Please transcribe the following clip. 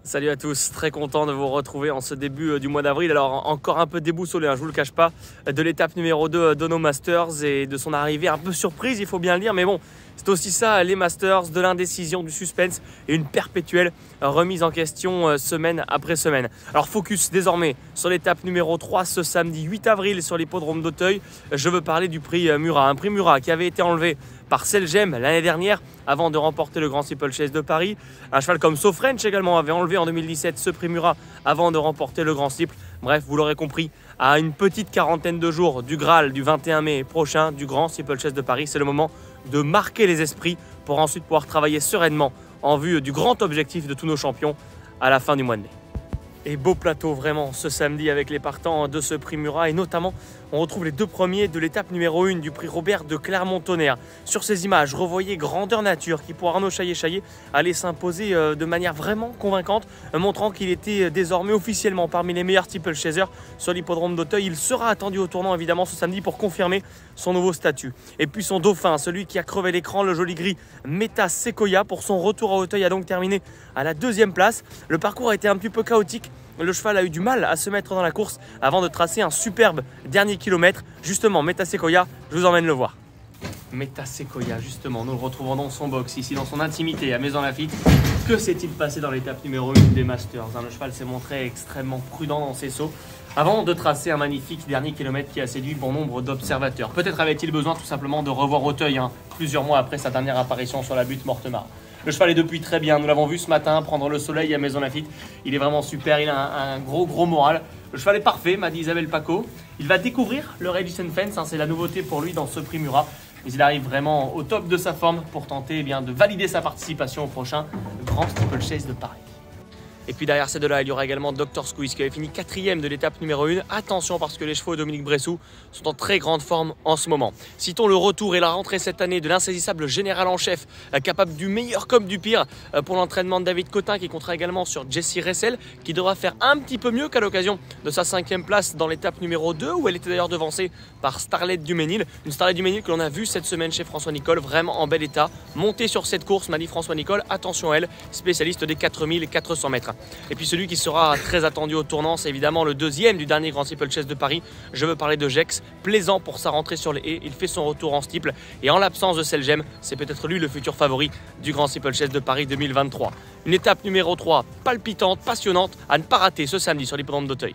Salut à tous, très content de vous retrouver en ce début du mois d'avril. Alors encore un peu déboussolé, je vous le cache pas, de l'étape numéro 2 de nos Masters et de son arrivée un peu surprise, il faut bien le dire. Mais bon, c'est aussi ça les Masters, de l'indécision, du suspense et une perpétuelle remise en question semaine après semaine. Alors focus désormais sur l'étape numéro 3 ce samedi 8 avril sur l'hippodrome d'Auteuil. Je veux parler du prix Murat, un prix Murat qui avait été enlevé par Celgem l'année dernière avant de remporter le Grand Steeplechase de Paris. Un cheval comme Sofrench également avait enlevé en 2017 ce prix Murat avant de remporter le Grand Steeple. Bref, vous l'aurez compris, à une petite quarantaine de jours du Graal du 21 mai prochain du Grand Steeplechase de Paris, c'est le moment de marquer les esprits pour ensuite pouvoir travailler sereinement en vue du grand objectif de tous nos champions à la fin du mois de mai. Et beau plateau vraiment ce samedi avec les partants de ce prix Murat et notamment on retrouve les deux premiers de l'étape numéro 1 du prix Robert de Clermont-Tonnerre. Sur ces images, revoyez Grandeur Nature qui pour Arnaud Chaillet allait s'imposer de manière vraiment convaincante, montrant qu'il était désormais officiellement parmi les meilleurs steeplechasers sur l'hippodrome d'Auteuil. Il sera attendu au tournant évidemment ce samedi pour confirmer son nouveau statut. Et puis son dauphin, celui qui a crevé l'écran, le joli gris Meta Sequoia, pour son retour à Auteuil a donc terminé à la 2e place. Le parcours a été un petit peu chaotique. Le cheval a eu du mal à se mettre dans la course avant de tracer un superbe dernier kilomètre. Justement, Meta Sequoia, je vous emmène le voir. Meta Sequoia, justement, nous le retrouvons dans son box, ici dans son intimité à Maison Lafitte. Que s'est-il passé dans l'étape numéro 1 des Masters? Le cheval s'est montré extrêmement prudent dans ses sauts avant de tracer un magnifique dernier kilomètre qui a séduit bon nombre d'observateurs. Peut-être avait-il besoin tout simplement de revoir Auteuil, plusieurs mois après sa dernière apparition sur la butte Mortemart. Le cheval est depuis très bien, nous l'avons vu ce matin prendre le soleil à Maison Lafitte. Il est vraiment super, il a un gros moral. Le cheval est parfait, m'a dit Isabelle Paco. Il va découvrir le Reduced Fence, c'est la nouveauté pour lui dans ce prix Murat. Mais il arrive vraiment au top de sa forme pour tenter de valider sa participation au prochain Grand Steeplechase de Paris. Et puis derrière ces deux-là, il y aura également Dr Squeeze qui avait fini 4e de l'étape numéro 1. Attention parce que les chevaux de Dominique Bressou sont en très grande forme en ce moment. Citons le retour et la rentrée cette année de l'insaisissable général en chef, capable du meilleur comme du pire pour l'entraînement de David Cotin qui comptera également sur Jessie Ressel qui devra faire un petit peu mieux qu'à l'occasion de sa 5e place dans l'étape numéro 2 où elle était d'ailleurs devancée par Starlet Duménil. Une Starlet Duménil que l'on a vue cette semaine chez François Nicole, vraiment en bel état. Montée sur cette course, m'a dit François Nicole, attention à elle, spécialiste des 4400 mètres. Et puis celui qui sera très attendu au tournant, c'est évidemment le 2e du dernier Grand Steeplechase de Paris. Je veux parler de Gex, plaisant pour sa rentrée sur les haies. Il fait son retour en steeple et en l'absence de Celgem, c'est peut-être lui le futur favori du Grand Steeplechase de Paris 2023. Une étape numéro 3 palpitante, passionnante, à ne pas rater ce samedi sur l'hippodrome d'Auteuil.